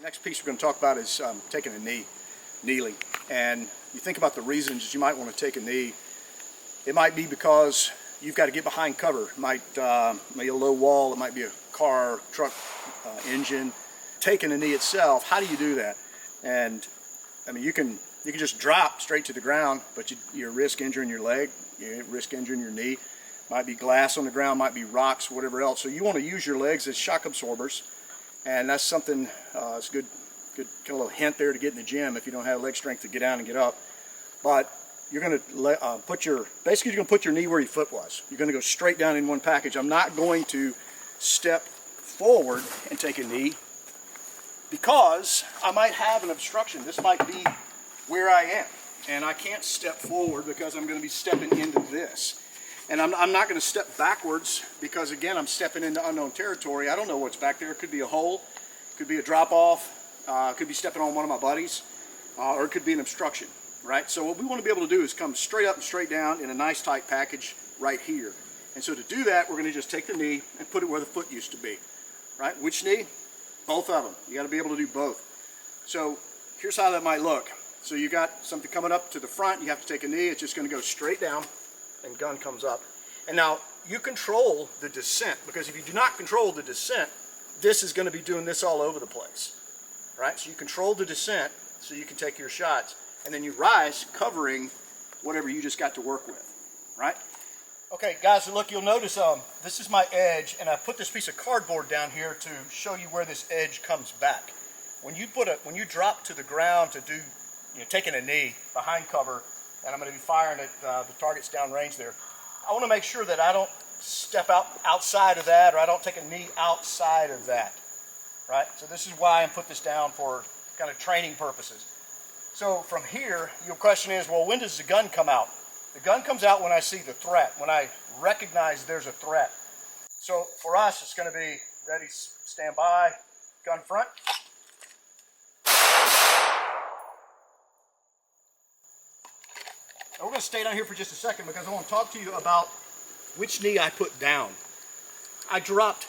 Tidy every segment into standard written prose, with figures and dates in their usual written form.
Next piece we're going to talk about is taking a knee, kneeling. And you think about the reasons you might want to take a knee. It might be because you've got to get behind cover. It might be a low wall. It might be a car, truck, engine. Taking a knee itself, how do you do that? And I mean, you can just drop straight to the ground, but you risk injuring your leg. You risk injuring your knee. Might be glass on the ground, might be rocks, whatever else. So you want to use your legs as shock absorbers. And that's something, it's a good kind of little hint there to get in the gym if you don't have leg strength to get down and get up. But you're going to basically you're going to put your knee where your foot was. You're going to go straight down in one package. I'm not going to step forward and take a knee because I might have an obstruction. This might be where I am. And I can't step forward because I'm going to be stepping into this. And I'm not going to step backwards because, again, I'm stepping into unknown territory. I don't know what's back there. It could be a hole, it could be a drop-off, could be stepping on one of my buddies, or it could be an obstruction, right? So what we want to be able to do is come straight up and straight down in a nice tight package right here. And so to do that, we're going to just take the knee and put it where the foot used to be, right? Which knee? Both of them. You got to be able to do both. So here's how that might look. So you got something coming up to the front. You have to take a knee. It's just going to go straight down. And gun comes up. And now you control the descent, because if you do not control the descent, this is going to be doing this all over the place, right? So you control the descent so you can take your shots, and then you rise covering whatever you just got to work with, right? Okay, guys, so look, you'll notice this is my edge, and I put this piece of cardboard down here to show you where this edge comes back. When you drop to the ground to do, taking a knee behind cover, and I'm going to be firing at the targets downrange there, I want to make sure that I don't step outside of that, or I don't take a knee outside of that, right? So this is why I put this down for kind of training purposes. So from here, your question is, well, when does the gun come out? The gun comes out when I see the threat, when I recognize there's a threat. So for us, it's going to be ready, stand by, gun front. We're going to stay down here for just a second because I want to talk to you about which knee I put down. I dropped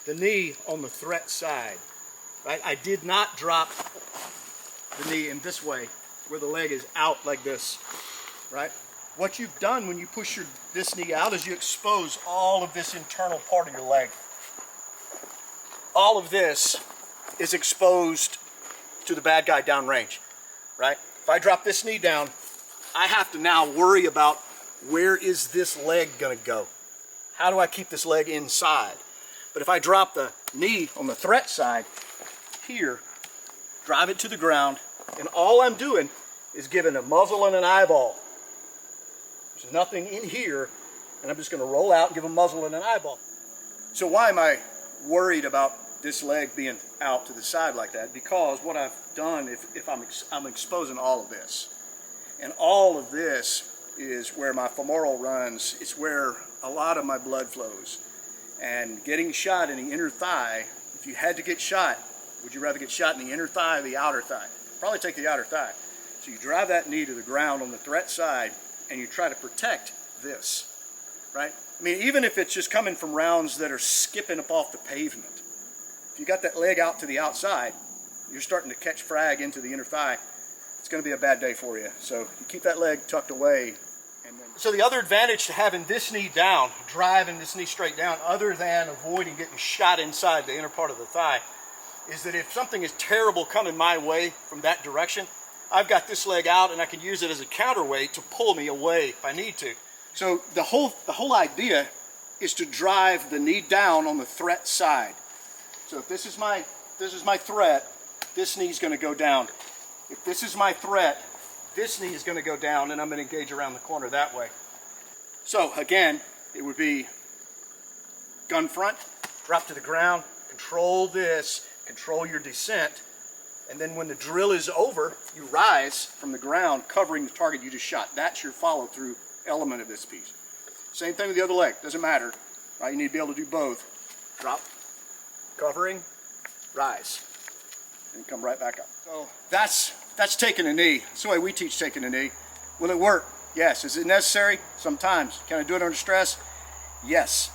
the knee on the threat side, right? I did not drop the knee in this way where the leg is out like this, right? What you've done when you push this knee out is you expose all of this internal part of your leg. All of this is exposed to the bad guy downrange, right? If I drop this knee down, I have to now worry about where is this leg going to go? How do I keep this leg inside? But if I drop the knee on the threat side here, drive it to the ground, and all I'm doing is giving a muzzle and an eyeball. There's nothing in here, and I'm just going to roll out and give a muzzle and an eyeball. So why am I worried about this leg being out to the side like that? Because what I've done, if I'm exposing all of this. And all of this is where my femoral runs. It's where a lot of my blood flows. And getting shot in the inner thigh, if you had to get shot, would you rather get shot in the inner thigh or the outer thigh? Probably take the outer thigh. So you drive that knee to the ground on the threat side and you try to protect this, right? I mean, even if it's just coming from rounds that are skipping up off the pavement, if you got that leg out to the outside, you're starting to catch frag into the inner thigh. It's going to be a bad day for you. So you keep that leg tucked away. So the other advantage to having this knee down, driving this knee straight down, other than avoiding getting shot inside the inner part of the thigh, is that if something is terrible coming my way from that direction, I've got this leg out and I can use it as a counterweight to pull me away if I need to. So the whole idea is to drive the knee down on the threat side. So if this is my threat, this knee's going to go down. If this is my threat, this knee is going to go down and I'm going to engage around the corner that way. So again, it would be gun front, drop to the ground, control this, control your descent, and then when the drill is over, you rise from the ground covering the target you just shot. That's your follow-through element of this piece. Same thing with the other leg, doesn't matter, right? You need to be able to do both. Drop, covering, rise, and come right back up. So that's taking a knee. That's the way we teach taking a knee. Will it work? Yes. Is it necessary? Sometimes. Can I do it under stress? Yes.